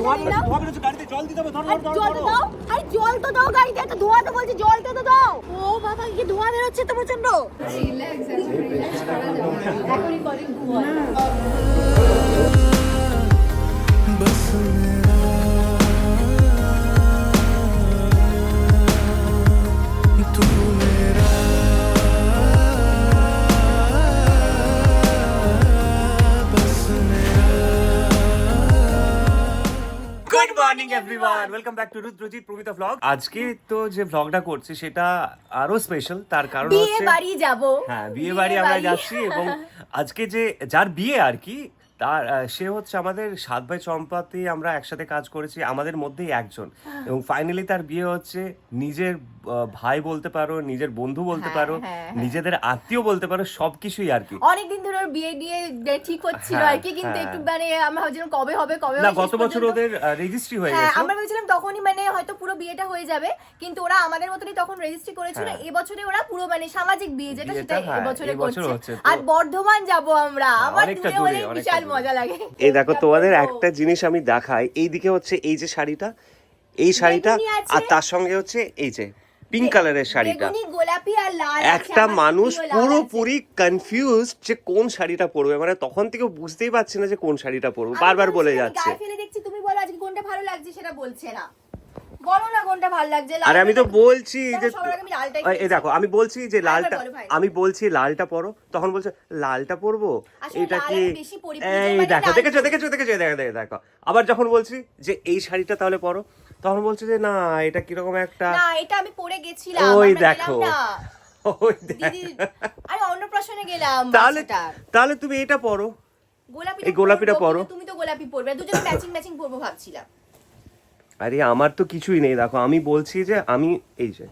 ধোয়া বেরোচ্ছে গাড়িতে, জল দিতে হবে। ধরো জল তো দাও, আরে জল তো দাও গাড়িতে, একটা ধোয়া তো বলছি, জল তো দাও। ও বাবা, কি ধোয়া বেরোচ্ছে তো প্রচন্ড। এখনই কলিং ধোয়া। Good morning everyone, welcome back to Rudrajit Promita vlog. আজকে তো যে ভ্লগটা করছি সেটা আরো স্পেশাল, তার কারণ হচ্ছে বিয়ে বাড়ি যাব। হ্যাঁ, বিয়ে বাড়ি আমরা যাচ্ছি। এবং আজকে যে যার বিয়ে আর কি, তার সে হচ্ছে আমাদের সাত ভাই চম্পাতে আমরা একসাথে কাজ করেছি, আমাদের মধ্যেই একজন। এবং ফাইনালি তার বিয়ে হচ্ছে নিজের ভাই বলতে পারো, নিজের বন্ধু বলতে পারো, নিজেদের আত্মীয় বলতে পারো, সবকিছুই আর কি। অনেকদিন ধরে ওর বিয়ে নিয়ে ঠিক হচ্ছিল আর কি, কিন্তু একটু মানে আমরা ভাবছিলাম কবে হবে না, গত বছর ওদের রেজিস্ট্রি হয়ে গেছে। আমরা ভেবেছিলাম তখনই মানে হয়তো পুরো বিয়েটা হয়ে যাবে, কিন্তু ওরা আমাদের মতনই তখন রেজিস্ট্রি করেছিল। এবছরে ওরা পুরো মানে সামাজিক বিয়ে যেটা সেটা এবছরে করছে। আর বর্ধমান যাব আমরা, আমার দূরে হলে বিশাল মজা লাগে। এই দেখো, তোমাদের একটা জিনিস আমি দেখাই। এইদিকে হচ্ছে এই যে শাড়িটা, এই শাড়িটা, আর তার সঙ্গে হচ্ছে এই যে পিঙ্ক কালারের শাড়িটা। গোলাপি আর লাল। একটা মানুষ পুরোপুরি কনফিউজড যে কোন শাড়িটা পরবে, মানে তখন থেকে বুঝতেই পারছি না যে কোন শাড়িটা পরবো, বারবার বলে যাচ্ছে। গায়ে ফেলে দেখছি, তুমি বলো আজকে কোনটা ভালো লাগছে, সেটা বলছে না। বলো না কোনটা ভালো লাগছে। আরে আমি তো বলছি যে এই দেখো, আমি বলছি যে লালটা, আমি বলছি লালটা পরো, তখন বলছে লালটা পরবো, এটা কি এই দেখো, দেখেছো দেখেছো দেখেছো, দেখো। আবার যখন বলছি যে এই শাড়িটা তাহলে পরো, তখন বলছে যে না এটা কিরকম একটা, না এটা আমি পরে গেছিলাম। ওই দেখো, ওই দিদি, আরে অন্নপ্রাশনে গেলাম। তাহলে তুমি এটা পরো, গোলাপিটা, এই গোলাপিটা পরো। তুমি তো গোলাপি পরবে, দুজনে ম্যাচিং ম্যাচিং পরবো ভাবছিলাম। আরে আমার তো কিছুই নেই, দেখো আমি বলছি যে আমি এই যে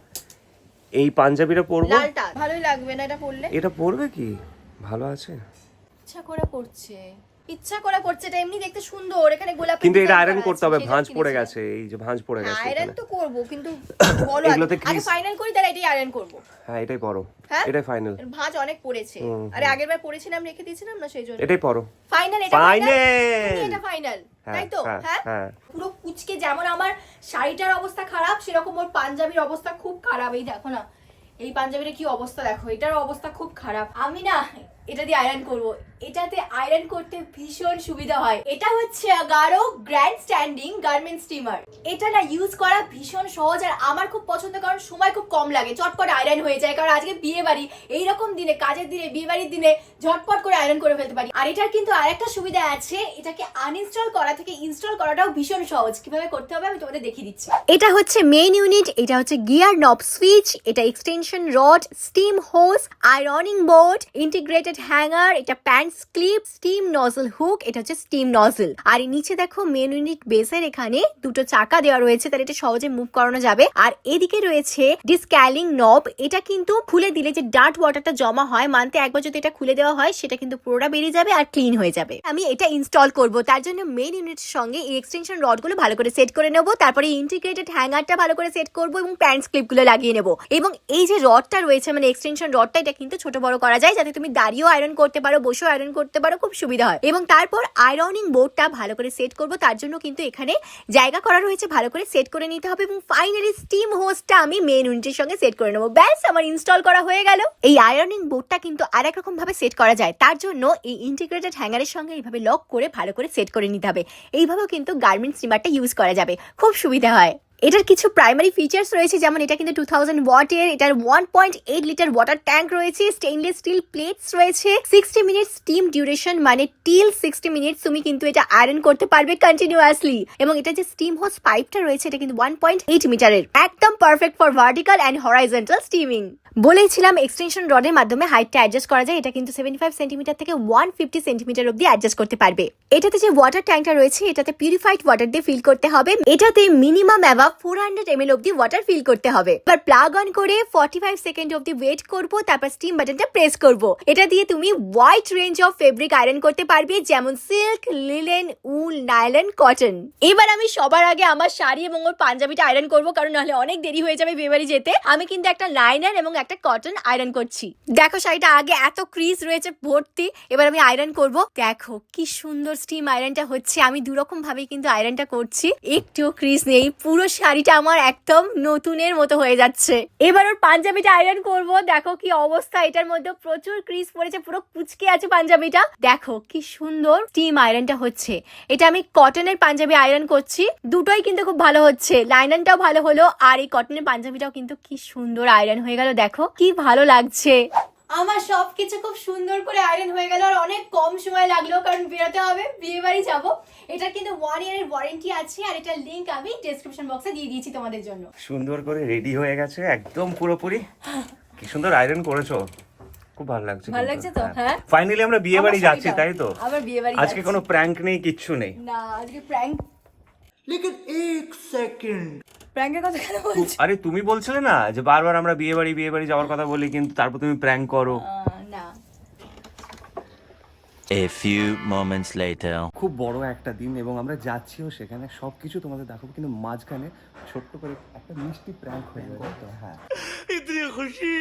এই পাঞ্জাবিটা পরবো। লালটা ভালোই লাগবে না এটা পরলে? এটা পরবে কি ভালো আছে? ইচ্ছা করে করছে, ইচ্ছা করে করছে, এটা এমনি দেখতে সুন্দর। এখানে গোলাপি, কিন্তু এটা আয়রন করতে হবে, ভাঁজ পড়ে গেছে, এই যে ভাঁজ পড়ে গেছে। আয়রন তো করব, কিন্তু বলো আগে ফাইনাল করি, তাহলে এটাই আয়রন করব। হ্যাঁ এটাই পরো, এটাই ফাইনাল। ভাঁজ অনেক পড়েছে, আরে আগের বার পড়েছিলাম রেখে দিয়েছিলাম না, সেইজন্য এটাই পরো ফাইনাল। এটা ফাইনাল, এটা ফাইনাল, তাই তো? হ্যাঁ, পুরো কুচকে, যেমন আমার শাড়িটার অবস্থা খারাপ, সেরকম ওর পাঞ্জাবির অবস্থা খুব খারাপ। এই দেখো না, এই পাঞ্জাবির কি অবস্থা দেখো, এটার অবস্থা খুব খারাপ। আমি না এটা দিয়ে আয়রন করব, এটাতে আয়রন করতে ভীষণ সুবিধা হয়। এটা হচ্ছে Garo grand standing garment steamer. এটা না ইউজ করা ভীষণ সহজ, আর আমার খুব পছন্দ, কারণ সময় খুব কম লাগে, চটপট আয়রন হয়ে যায়। কারণ আজকে বিয়ে বাড়ি, এইরকম দিনে, কাজের দিনে, বিয়ে বাড়ির দিনে ঝটপট করে আয়রন করে ফেলতে পারি। আর এটার কিন্তু আরেকটা সুবিধা আছে, এটাকে আনইনস্টল করা থেকে ইনস্টল করাটাও ভীষণ সহজ। কিভাবে করতে হবে আমি তোমাদের দেখিয়ে দিচ্ছি। এটা হচ্ছে মেইন ইউনিট, এটা হচ্ছে গিয়ার নব সুইচ, এটা এক্সটেনশন রড, স্টিম হোস, আয়রনিং বোর্ড, ইন্টিগ্রেটেড হ্যাঙ্গার, এটা pants clip, steam nozzle hook, এটা হচ্ছে স্টিম নজল। আর এই নিচে দেখো মেন ইউনিট বেসের এখানে দুটো চাকা দেওয়া রয়েছে, তাহলে এটা সহজে মুভ করানো যাবে। আর এদিকে রয়েছে ডিসক্যালিং নব, এটা কিন্তু খুলে দিলে যে ডার্ট ওয়াটারটা জমা হয়, মানতে একবার যদি এটা খুলে দেওয়া হয়, সেটা কিন্তু পুরোটা বেরিয়ে যাবে আর ক্লিন হয়ে যাবে। আমি এটা ইনস্টল করব, তার জন্য মেন ইউনিটের সঙ্গে এই এক্সটেনশন রডগুলো ভালো করে সেট করে নেব, তারপরে ইন্টিগ্রেটেড হ্যাঙ্গারটা ভালো করে সেট করব এবং প্যান্টস ক্লিপগুলো লাগিয়ে নেব। এবং এই যে রডটা রয়েছে, মানে এক্সটেনশন রডটা, এটা কিন্তু ছোট বড় করা যায়, যাতে তুমি দাঁড়িয়ে আয়রন করতে পারো, বসেও আয়রন করতে পারো, খুব সুবিধা হয়। এবং তারপর আয়রনিং বোর্ডটা ভালো করে সেট করব, তার জন্য কিন্তু এখানে জায়গা করা রয়েছে, ভালো করে সেট করে নিতে হবে। এবং ফাইনালি স্টিম হোসটা আমি মেন ইউনিটের সঙ্গে সেট করে নেবো। ব্যাস, আমার ইনস্টল করা হয়ে গেল। এই আয়রনিং বোর্ডটা কিন্তু আরেক রকম ভাবে সেট করা যায়, তার জন্য এই ইন্টিগ্রেটেড হ্যাঙ্গারের সঙ্গে এইভাবে লক করে ভালো করে সেট করে নিতে হবে। এইভাবেও কিন্তু গার্মেন্ট স্টিমারটা ইউজ করা যাবে, খুব সুবিধা হয়। এটার কিছু প্রাইমারি ফিচার্স রয়েছে, যেমন এটা কিন্তু 2000 ওয়াটের, এটার 1.8 লিটার ওয়াটার ট্যাঙ্ক রয়েছে, স্টেইনলেস স্টিল প্লেটস রয়েছে, 60 মিনিট স্টিম ডিউরেশন, মানে টিল 60 মিনিটস তুমি কিন্তু এটা আয়রন করতে পারবে কন্টিনিউয়াসলি। এবং এটা যে স্টিম হোস পাইপটা রয়েছে, এটা কিন্তু 1.8 মিটারের, একদম perfect for vertical and horizontal steaming. বলেছিলাম এক্সটেনশন রডের মাধ্যমে হাইটটা অ্যাডজাস্ট করা যায়, এটা কিন্তু 75 সেন্টিমিটার থেকে 150 সেন্টিমিটার অব্দি অ্যাডজাস্ট করতে পারবে। এটাতে যে ওয়াটার ট্যাঙ্কটা রয়েছে, এটাতে পিউরিফাইড ওয়াটার দিয়ে ফিল করতে হবে। এটাতে মিনিমাম অ্যাবাভ 400 ml অব্দি ওয়াটার ফিল করতে হবে। এবার প্লাগ অন করে 45 সেকেন্ড অব্দি ওয়েট করব, তারপর স্টিম বাটনটা প্রেস করব। এটা দিয়ে তুমি wide range of fabric iron করতে পারবে, যেমন সিল্ক, লিলেন, উল, নাইলন, কটন। এবার আমি সবার আগে আমার শাড়ি এবং ওর পাঞ্জাবিটা আয়রন করব, কারণ নাহলে অনেক দেরি হয়ে যাবে বিয়েবাড়ি যেতে। আমি কিন্তু একটা লাইনার এবং একটা কটন আয়রন করছি। দেখো শাড়িটা আগে এত ক্রিজ রয়েছে ভর্তি, এবার আমি আয়রন করব। দেখো কি সুন্দর স্টিম আয়রনটা হচ্ছে। আমি দুরকম ভাবে কিন্তু আয়রনটা করছি, একটুও ক্রিজ নেই, পুরো শাড়িটা আমার একদম নতুনের মতো হয়ে যাচ্ছে। এবার ওর পাঞ্জাবিটা আয়রন করব। দেখো কি অবস্থা, এটার মধ্যে প্রচুর ক্রিজ পড়েছে, পুরো কুচকে আছে পাঞ্জাবিটা। দেখো কি সুন্দর স্টিম আয়রনটা হচ্ছে। এটা আমি কটনের পাঞ্জাবি আয়রন করছি, দুটোই কিন্তু খুব ভালো হচ্ছে। লাইনারটাও ভালো হলো, আর এই কটনের পাঞ্জাবিটাও কিন্তু কি সুন্দর আয়রন হয়ে গেল। দেখো কি ভালো লাগছে। আমার সবকিছু খুব সুন্দর করে আয়রন হয়ে গেল, আর অনেক কম সময় লাগলো, কারণ বেরোতে হবে, বিয়ে বাড়ি যাবো। এটা কিন্তু 1 ইয়ারের ওয়ারেন্টি আছে, আর এটার লিংক আমি ডেসক্রিপশন বক্সে দিয়ে দিয়েছি তোমাদের জন্য। সুন্দর করে রেডি হয়ে গেছে একদম পুরোপুরি। কি সুন্দর আয়রন করেছো, খুব ভালো লাগছে। ভালো লাগছে তো? হ্যাঁ, ফাইনালি আমরা বিয়ে বাড়ি আমার যাচ্ছি, শাড়িটা। তাই তো? আবার বিয়ে বাড়ি আজকে কোনো প্র্যাঙ্ক নেই, কিচ্ছু নেই। না, আজকে প্র্যাঙ্ক। लेकिन एक सेकंड প্র্যাঙ্কের কথা কেন বলছো? আরে তুমি বলছিলে না যে বারবার আমরা বিয়ে বাড়ি যাওয়ার কথা বলি, কিন্তু তারপর তুমি প্র্যাঙ্ক করো। না, A few moments later. খুব বড় একটা দিন এবং আমরা যাচ্ছিও সেখানে, সবকিছু তোমাদের দেখাবো, কিন্তু মাঝখানে ছোট্ট করে একটা মিষ্টি প্র্যাঙ্ক হয়ে যাবে। তো হ্যাঁ, ইতনি খুশি।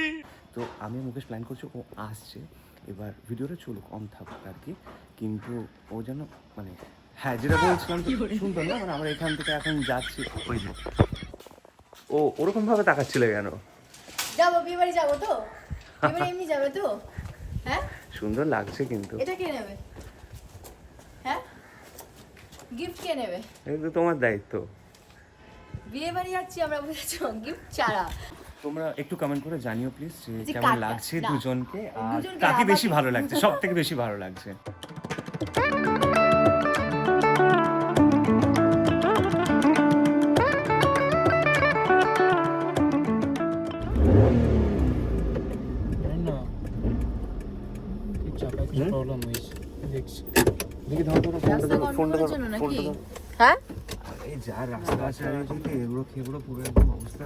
তো আমি মুকেশ প্ল্যান করছি, ও আসছে, এবার ভিডিওটা চলুক, অন থাকুক আর কি, কিন্তু ও যেন মানে হ্যাঁ যেটা বলছিলাম শুনতো না, মানে আমরা এখান থেকে এখন যাচ্ছি। ওই যে ও ওরকম ভাবে তাকাচ্ছিলে কেন? যাবো বিয়ে বাড়ি যাবো তো, বিয়ে বাড়ি এমনি যাবে তো? হ্যাঁ, সুন্দর লাগছে কিন্তু। এটা কে নেবে? হ্যাঁ, গিফট কে নেবে? এটা তো তোমার দায়িত্ব। বিয়ে বাড়ি যাচ্ছি আমরা, বুঝেছো, গিফট ছাড়া। তোমরা একটু কমেন্ট করে জানিও প্লিজ যে যে কেমন কারটা, লাগছে না, দুজনকে, আর দুজনকে কাকে বেশি আমাকে। ভালো লাগছে, সব থেকে বেশি ভালো লাগছে। प्रॉब्लम हुई দেখি ধরো ধরো, ফোনটা ধরো, ফোনটা ধরো, জন্য ফোনটা নাকি? ধরো। হ্যাঁ, এই যা রাস্তা আছে আর এদিকে এগুলো খেগুলো পুরো একদম অবস্থা।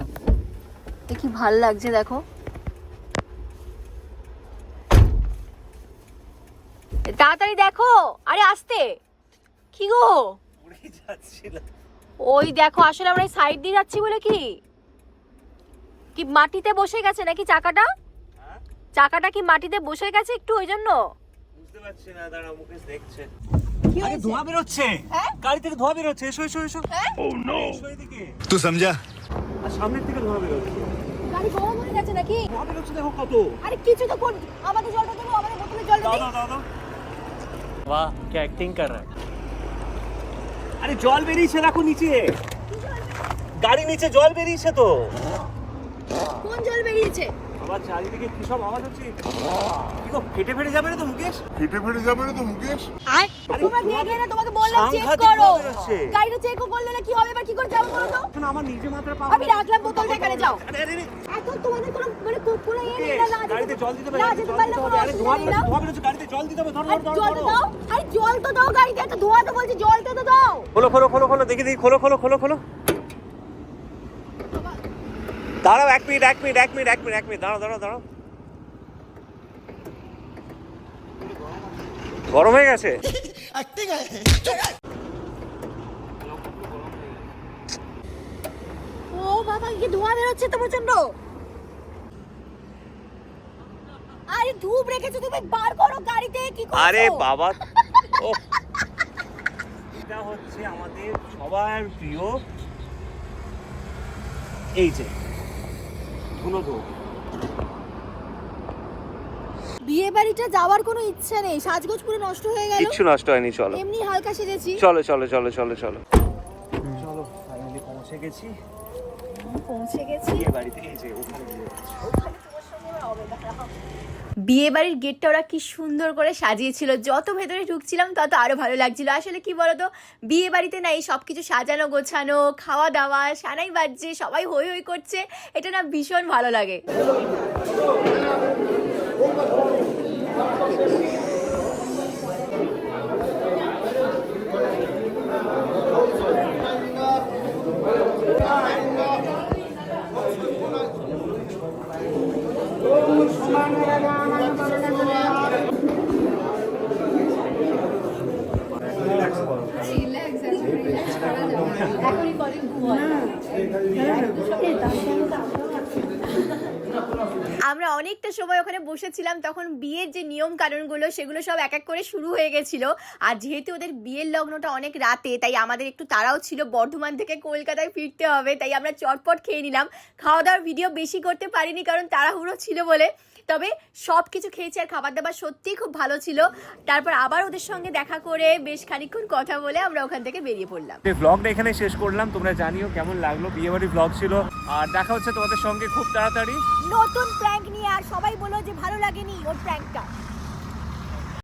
দেখি ভাল লাগছে, দেখো তাড়াতাড়ি দেখো। আরে আসতে, কি গো? উড়ে যাচ্ছিল। ওই দেখো, আসলে আমরা সাইড দিয়ে যাচ্ছি বলে কি কি মাটিতে বসে গেছে নাকি চাকাটা? চাকাটা কি মাটিতে বসে গেছে একটু, ওই জন্য। বুঝতে পারছি না, দাঁড়াও, মুকেশ দেখছে। কি আরে হয়েছে? ধোঁয়া বের হচ্ছে, হ্যাঁ? গাড়ি থেকে ধোঁয়া বের হচ্ছে, এসো এসো এসো। হ্যাঁ? এসো এদিকে। तू समझा আর সামনের থেকে ধোঁয়া বের হচ্ছে। গাড়ি গরম হয়ে গেছে নাকি? ধোঁয়া বের হচ্ছে, দেখো কত। আরে কিছু তো কোন, আমাদের জলটা দেবো, আমাদের বোতলে জল দাও দেবো। দাও দাও দাও। वाह क्या एक्टिंग कर रहा है আরে জল বেরিয়েছে, দেখো নিচে, গাড়ি নিচে জল বেরিয়েছে তো। কোন জল বেরিয়েছে? আবার চারিদিকে কি সব আওয়াজ হচ্ছে, কি গো, ফেটে ফেটে যাবে না তো মুকেশ? তোমরা দেখলে না, তোমাকে বললাম চেক সাংঘাতিক করো। ভাবে হচ্ছে। গাড়িটা চেক করলে না কি হবে, এবার কি করে যাবো বলো তো? এখন আমার নিজে মাত্রা পা। আমি রাখলাম বোতলটা, এখানে যাও। আরে আরে আরে, এখন তোমাদের কোনো মানে কোনো ইয়ে নেই না, গাড়িতে জল দিতে হবে, না গাড়িতে যেতে জল পারলে দিতে কোনো হবে। আরে ধোঁয়া অসুবিধা নেই বেরোচ্ছে, না? ধোঁয়া বেরোচ্ছে, গাড়িতে জল দিতে হবে, ধরো আর ধরো জল তো ধরো। দাও, আরে জল তো দাও, গাড়িতে একটা ধোঁয়া তো বলছি, জলটা তো দাও। খোলো খোলো খোলো খোলো, দেখি দেখি, খোলো খোলো খোলো খোলো। দাঁড়াও, এক মিনিট এক মিনিট এক মিনিট এক মিনিট এক মিনিট, দাঁড়াও দাঁড়াও দাঁড়াও। গরম হয়ে গেছে। ও বাবা, কি ধোঁয়া বের হচ্ছে তো প্রচন্ড। আরে ধূপ রেখেছো তুমি, বার করো গাড়িতে, কি করছো? আরে বাবা, ও এটা হচ্ছে আমাদের সবার প্রিয়, এই যে ধুলো ধূপ। বিয়ে বাড়িটা যাওয়ার কোনো ইচ্ছা নেই, সাজগোজ পুরো নষ্ট হয়ে গেল। কিচ্ছু নষ্ট হয়নি, চলো এমনি হালকা সেজেছি। চলো চলো চলো চলো চলো চলো, ফাইনালি পৌঁছে গেছি পৌঁছে গেছি বিয়ে বাড়িতে। এই যে ওখানে বিয়ে হচ্ছে। বিয়ে বাড়ির গেটটা ওরা কি সুন্দর করে সাজিয়েছিল, যত ভেতরে ঢুকছিলাম তত আরো ভালো লাগছিল। আসলে কি বলতো, বিয়ে বাড়িতে না এই সবকিছু সাজানো গোছানো, খাওয়া দাওয়া, সানাই বাজছে, সবাই হই হই করছে, এটা না ভীষণ ভালো লাগে। এখনই কদিন ঘুমোয়। আমরা অনেকটা সময় ওখানে বসেছিলাম, তখন বিয়ের যে নিয়ম কানুনগুলো সেগুলো সব এক এক করে শুরু হয়ে গেছিল। আর যেহেতু ওদের বিয়ের লগ্নটা অনেক রাতে, তাই আমাদের একটু তাড়াও ছিল, বর্ধমান থেকে কলকাতায় ফিরতে হবে, তাই আমরা চটপট খেয়ে নিলাম। খাওয়া দাওয়ার ভিডিও বেশি করতে পারিনি কারণ তাড়াহুড়ো ছিল বলে, তবে সব কিছু খেয়েছি আর খাবার দাবার সত্যিই খুব ভালো ছিল। তারপর আবার ওদের সঙ্গে দেখা করে বেশ খানিকক্ষণ কথা বলে আমরা ওখান থেকে বেরিয়ে পড়লাম। এই ব্লগটা এখানে শেষ করলাম, তোমরা জানিও কেমন লাগলো। বিয়েবাড়ি ব্লগ ছিল, আর দেখা হচ্ছে তোমাদের সঙ্গে খুব তাড়াতাড়ি নতুন প্র্যাঙ্ক নিয়ে। আর সবাই বলো যে ভালো লাগেনি ওর প্র্যাঙ্কটা।